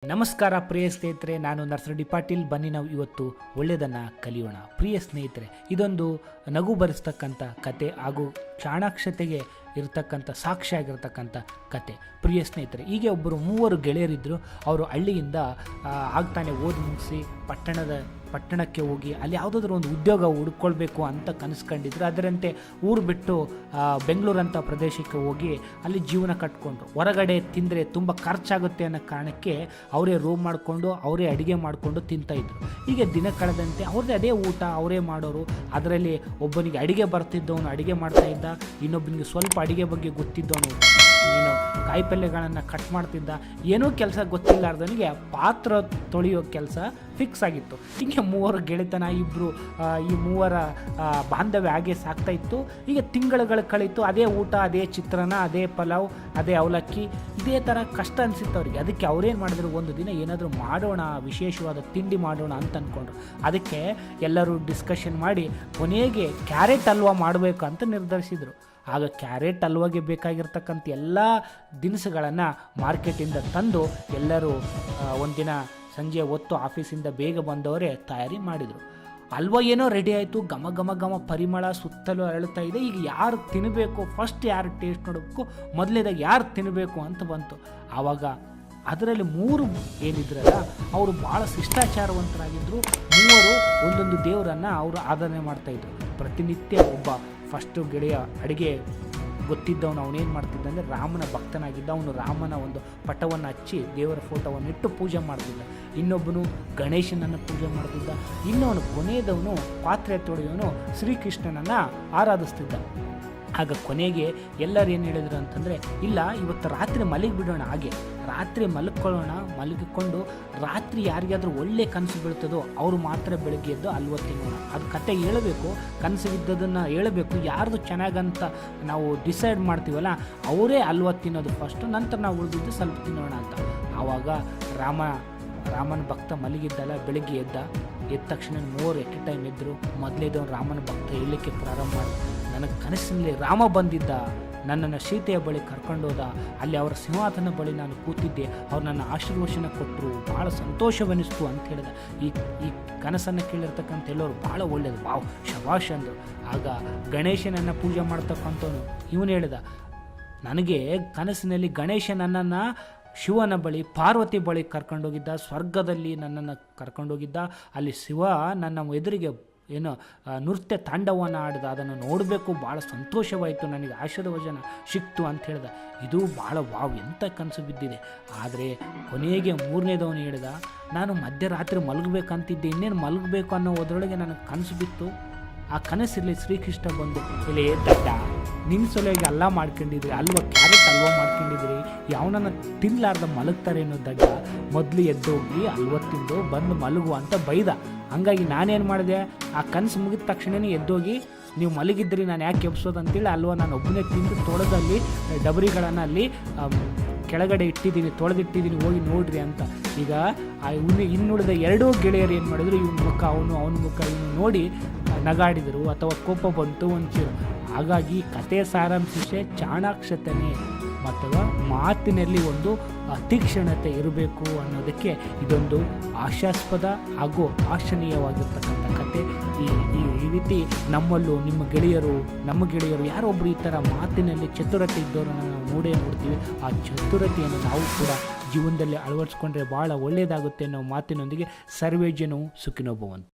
ನಮಸ್ಕಾರ ಪ್ರಿಯ ಸ್ನೇಹಿತರೆ, ನಾನು ನರ್ಸಡಿ ಪಾಟೀಲ್. ಬನ್ನಿ ನಾವು ಇವತ್ತು ಒಳ್ಳೆಯದನ್ನು ಕಲಿಯೋಣ. ಪ್ರಿಯ ಸ್ನೇಹಿತರೆ, ಇದೊಂದು ನಗು ಬರೆಸ್ತಕ್ಕಂಥ ಕತೆ ಹಾಗೂ ಚಾಣಾಕ್ಷತೆಗೆ ಇರತಕ್ಕಂಥ ಸಾಕ್ಷಿಯಾಗಿರ್ತಕ್ಕಂಥ ಕತೆ. ಪ್ರಿಯ ಸ್ನೇಹಿತರೆ, ಹೀಗೆ ಒಬ್ಬರು ಮೂವರು ಗೆಳೆಯರಿದ್ದರು. ಅವರು ಹಳ್ಳಿಯಿಂದ ಆಗ್ತಾನೆ ಓದಿ ಮುಗಿಸಿ ಪಟ್ಟಣಕ್ಕೆ ಹೋಗಿ ಅಲ್ಲಿ ಯಾವುದಾದ್ರೂ ಒಂದು ಉದ್ಯೋಗ ಹುಡ್ಕೊಳ್ಬೇಕು ಅಂತ ಕನಸ್ಕೊಂಡಿದ್ರು. ಅದರಂತೆ ಊರು ಬಿಟ್ಟು ಬೆಂಗಳೂರಂಥ ಪ್ರದೇಶಕ್ಕೆ ಹೋಗಿ ಅಲ್ಲಿ ಜೀವನ ಕಟ್ಕೊಂಡ್ರು. ಹೊರಗಡೆ ತಿಂದರೆ ತುಂಬ ಖರ್ಚಾಗುತ್ತೆ ಅನ್ನೋ ಕಾರಣಕ್ಕೆ ಅವರೇ ರೂಮ್ ಮಾಡಿಕೊಂಡು ಅವರೇ ಅಡುಗೆ ಮಾಡಿಕೊಂಡು ತಿಂತಾಯಿದ್ರು. ಹೀಗೆ ದಿನ ಕಳೆದಂತೆ ಅವ್ರದ್ದೇ ಅದೇ ಊಟ ಅವರೇ ಮಾಡೋರು. ಅದರಲ್ಲಿ ಒಬ್ಬನಿಗೆ ಅಡುಗೆ ಬರ್ತಿದ್ದವನು ಅಡುಗೆ ಮಾಡ್ತಾಯಿದ್ದ, ಇನ್ನೊಬ್ಬನಿಗೆ ಸ್ವಲ್ಪ ಅಡುಗೆ ಬಗ್ಗೆ ಗೊತ್ತಿದ್ದವನು ಏನು ಕಾಯಿಪಲ್ಯಗಳನ್ನು ಕಟ್ ಮಾಡ್ತಿದ್ದ, ಏನೂ ಕೆಲಸ ಗೊತ್ತಿಲ್ಲಾರ್ದವನಿಗೆ ಪಾತ್ರ ತೊಳೆಯೋ ಕೆಲಸ ಫಿಕ್ಸ್ ಆಗಿತ್ತು. ಹೀಗೆ ಮೂವರ ಗೆಳೆತನ, ಈ ಮೂವರ ಬಾಂಧವ್ಯ ಹಾಗೆ ಸಾಕ್ತಾ ಇತ್ತು. ಹೀಗೆ ತಿಂಗಳುಗಳು ಕಳೀತು. ಅದೇ ಊಟ, ಅದೇ ಚಿತ್ರಾನ್ನ, ಅದೇ ಪಲಾವ್, ಅದೇ ಅವಲಕ್ಕಿ, ಇದೇ ಥರ ಕಷ್ಟ ಅನಿಸಿತ್ತು ಅವರಿಗೆ. ಅದಕ್ಕೆ ಅವರೇನು ಮಾಡಿದ್ರು, ಒಂದು ದಿನ ಏನಾದರೂ ಮಾಡೋಣ, ವಿಶೇಷವಾದ ತಿಂಡಿ ಮಾಡೋಣ ಅಂತ ಅಂದ್ಕೊಂಡ್ರು. ಅದಕ್ಕೆ ಎಲ್ಲರೂ ಡಿಸ್ಕಷನ್ ಮಾಡಿ ಕೊನೆಗೆ ಕ್ಯಾರೆಟ್ ಹಲ್ವಾ ಮಾಡಬೇಕು ಅಂತ ನಿರ್ಧರಿಸಿದರು. ಆಗ ಕ್ಯಾರೆಟ್ ಹಲ್ವಾಗೆ ಬೇಕಾಗಿರ್ತಕ್ಕಂಥ ಎಲ್ಲ ದಿನಸುಗಳನ್ನು ಮಾರ್ಕೆಟಿಂದ ತಂದು ಎಲ್ಲರೂ ಒಂದಿನ ಸಂಜೆ ಹೊತ್ತು ಆಫೀಸಿಂದ ಬೇಗ ಬಂದವರೇ ತಯಾರಿ ಮಾಡಿದರು. ಹಲ್ವಾ ಏನೋ ರೆಡಿ ಆಯಿತು. ಘಮ ಘಮ ಘಮ ಪರಿಮಳ ಸುತ್ತಲೂ ಅರಳುತ್ತಾ ಇದೆ. ಈಗ ಯಾರು ತಿನ್ನಬೇಕು, ಫಸ್ಟ್ ಯಾರು ಟೇಸ್ಟ್ ನೋಡಬೇಕು, ಮೊದಲನೇದಾಗಿ ಯಾರು ತಿನ್ನಬೇಕು ಅಂತ ಬಂತು. ಆವಾಗ ಅದರಲ್ಲಿ ಮೂರು ಏನಿದ್ರಲ್ಲ, ಅವರು ಭಾಳ ಶಿಷ್ಟಾಚಾರವಂತರಾಗಿದ್ದರು. ಮೂವರು ಒಂದೊಂದು ದೇವರನ್ನು ಅವರು ಆರಾಧನೆ ಮಾಡ್ತಾಯಿದ್ರು. ಪ್ರತಿನಿತ್ಯ ಒಬ್ಬ ಫಸ್ಟು ಗೆಳೆಯ ಅಡುಗೆ ಗೊತ್ತಿದ್ದವನು ಅವನೇನು ಮಾಡ್ತಿದ್ದ ಅಂದರೆ ರಾಮನ ಭಕ್ತನಾಗಿದ್ದ. ಅವನು ರಾಮನ ಒಂದು ಪಟವನ್ನು ಹಚ್ಚಿ ದೇವರ ಫೋಟೋವನ್ನು ಇಟ್ಟು ಪೂಜೆ ಮಾಡ್ತಿದ್ದ. ಇನ್ನೊಬ್ಬನು ಗಣೇಶನನ್ನು ಪೂಜೆ ಮಾಡ್ತಿದ್ದ. ಇನ್ನೊವನು ಕೊನೆಯದವನು ಪಾತ್ರೆ ತೊಳೆಯೋನು ಶ್ರೀಕೃಷ್ಣನನ್ನು ಆರಾಧಿಸ್ತಿದ್ದ. ಆಗ ಕೊನೆಗೆ ಎಲ್ಲರೂ ಏನು ಹೇಳಿದ್ರು ಅಂತಂದರೆ, ಇಲ್ಲ ಇವತ್ತು ರಾತ್ರಿ ಮಲಗಿಬಿಡೋಣ, ಹಾಗೆ ರಾತ್ರಿ ಮಲಗಿಕೊಂಡು ರಾತ್ರಿ ಯಾರಿಗಾದ್ರೂ ಒಳ್ಳೆ ಕನಸು ಬೀಳ್ತದೋ ಅವರು ಮಾತ್ರ ಬೆಳಗ್ಗೆ ಎದ್ದು ಹಲ್ವ ತಿನ್ನೋಣ. ಅದು ಕತೆ ಹೇಳಬೇಕು, ಕನಸು ಬಿದ್ದದನ್ನು ಹೇಳಬೇಕು. ಯಾರ್ದು ಚೆನ್ನಾಗಂತ ನಾವು ಡಿಸೈಡ್ ಮಾಡ್ತೀವಲ್ಲ ಅವರೇ ಹಲ್ವ ತಿನ್ನೋದು ಫಸ್ಟು, ನಂತರ ನಾವು ಉಳಿದಿದ್ದು ಸ್ವಲ್ಪ ತಿನ್ನೋಣ ಅಂತ. ಆವಾಗ ರಾಮನ ಭಕ್ತ ಮಲಗಿದ್ದಲ್ಲ, ಬೆಳಗ್ಗೆ ಎದ್ದ ತಕ್ಷಣ ಮೂವರು ಎಟ್ ಎ ಟೈಮ್ ಎದ್ದರು. ಮೊದಲೇದವನು ರಾಮನ ಭಕ್ತ ಹೇಳಲಿಕ್ಕೆ ಪ್ರಾರಂಭ ಮಾಡಿ, ನನಗೆ ಕನಸಿನಲ್ಲಿ ರಾಮ ಬಂದಿದ್ದ, ನನ್ನನ್ನು ಸೀತೆಯ ಬಳಿ ಕರ್ಕೊಂಡೋದ, ಅಲ್ಲಿ ಅವರ ಸಿಂಹಾಸನ ಬಳಿ ನಾನು ಕೂತಿದ್ದೆ, ಅವ್ರು ನನ್ನ ಆಶೀರ್ವಚನ ಕೊಟ್ಟರು, ಭಾಳ ಸಂತೋಷವೆನಿಸ್ತು ಅಂತ ಹೇಳಿದ. ಈ ಕನಸನ್ನು ಕೇಳಿರ್ತಕ್ಕಂಥ ಎಲ್ಲವರು ಭಾಳ ಒಳ್ಳೆಯದು, ವಾವ್ ಶಭಾಷ್ ಅಂದರು. ಆಗ ಗಣೇಶನನ್ನು ಪೂಜೆ ಮಾಡ್ತಕ್ಕಂಥವನು ಇವನು ಹೇಳಿದ, ನನಗೆ ಕನಸಿನಲ್ಲಿ ಗಣೇಶ ನನ್ನನ್ನು ಶಿವನ ಬಳಿ ಪಾರ್ವತಿ ಬಳಿ ಕರ್ಕೊಂಡೋಗಿದ್ದ, ಸ್ವರ್ಗದಲ್ಲಿ ನನ್ನನ್ನು ಕರ್ಕೊಂಡೋಗಿದ್ದ. ಅಲ್ಲಿ ಶಿವ ನನ್ನ ಎದುರಿಗೆ ಏನು ನೃತ್ಯ ತಾಂಡವನ ಆಡಿದ, ಅದನ್ನು ನೋಡಬೇಕು, ಭಾಳ ಸಂತೋಷವಾಯಿತು, ನನಗೆ ಆಶೀರ್ವಚನ ಸಿಕ್ತು ಅಂತ ಹೇಳ್ದ. ಇದು ಭಾಳ ವಾವ್ ಎಂಥ ಕನಸು ಬಿದ್ದಿದೆ. ಆದರೆ ಕೊನೆಗೆ ಮೂರನೇದವನು ಹೇಳಿದ, ನಾನು ಮಧ್ಯರಾತ್ರಿ ಮಲಗಬೇಕಂತಿದ್ದೆ, ಇನ್ನೇನು ಮಲಗಬೇಕು ಅನ್ನೋ ಅದರೊಳಗೆ ನನಗೆ ಕನಸು ಬಿತ್ತು. ಆ ಕನಸಲ್ಲಿ ಶ್ರೀಕೃಷ್ಣ ಬಂದು, ಇಲ್ಲಿ ದಡ್ಡ, ನಿನ್ನ ಸಲುವಾಗಿ ಎಲ್ಲ ಮಾಡ್ಕೊಂಡಿದ್ರಿ, ಕ್ಯಾರೆಟ್ ಹಲ್ವಾ ಮಾಡ್ಕೊಂಡಿದ್ರಿ, ಯಾವನನ್ನ ತಿನ್ನಲಾರ್ದ ಮಲಗ್ತಾರೆ ಅನ್ನೋ ದಡ್ಡ, ಮೊದಲು ಎದ್ದೋಗಿ ಹಲ್ವ ತಿಂದು ಬಂದು ಮಲಗು ಅಂತ ಬೈದ. ಹಂಗಾಗಿ ನಾನೇನು ಮಾಡಿದೆ, ಆ ಕನಸು ಮುಗಿದ ತಕ್ಷಣವೇ ಎದ್ದೋಗಿ, ನೀವು ಮಲಗಿದ್ರಿ ನಾನು ಯಾಕೆ ಎಬ್ಸೋದು ಅಂತೇಳಿ ಅಲ್ವಾ ನಾನು ಒಬ್ಬನೇ ತಿಂದು ತೊಳೆದಲ್ಲಿ ಡಬರಿಗಳನ್ನು ಅಲ್ಲಿ ಕೆಳಗಡೆ ಇಟ್ಟಿದ್ದೀನಿ, ತೊಳೆದಿಟ್ಟಿದ್ದೀನಿ, ಹೋಗಿ ನೋಡ್ರಿ ಅಂತ. ಈಗ ಇನ್ನುಳಿದ ಎರಡೂ ಗೆಳೆಯರು ಏನು ಮಾಡಿದ್ರು, ಇವನ ಮುಖ ಅವನ ಮುಖ ಇವನು ನೋಡಿ ನಗಾಡಿದರು ಅಥವಾ ಕೋಪ ಬಂತು ಒಂಚೂರು. ಹಾಗಾಗಿ ಕಥೆಯ ಸಾರಾಂಶ ಚಾಣಾಕ್ಷತೆನೇ ಅಥವಾ ಮಾತಿನಲ್ಲಿ ಒಂದು ತೀಕ್ಷ್ಣತೆ ಇರಬೇಕು ಅನ್ನೋದಕ್ಕೆ ಇದೊಂದು ಆಶಾಸ್ಪದ ಹಾಗೂ ಆಶನೀಯವಾಗಿರ್ತಕ್ಕಂಥ ಕತೆ. ಈ ರೀತಿ ನಮ್ಮಲ್ಲೂ ನಮ್ಮ ಗೆಳೆಯರು ಯಾರೊಬ್ಬರು ಈ ಥರ ಮಾತಿನಲ್ಲಿ ಚತುರತೆ ಇದ್ದವರನ್ನು ನಾವು ನೋಡ್ತೀವಿ. ಆ ಚತುರತೆಯನ್ನು ನಾವು ಕೂಡ ಜೀವನದಲ್ಲಿ ಅಳವಡಿಸ್ಕೊಂಡ್ರೆ ಭಾಳ ಒಳ್ಳೆಯದಾಗುತ್ತೆ ಅನ್ನೋ ಮಾತಿನೊಂದಿಗೆ ಸರ್ವೇ ಜನವು ಸುಖಿನೋ ಭವಂತು.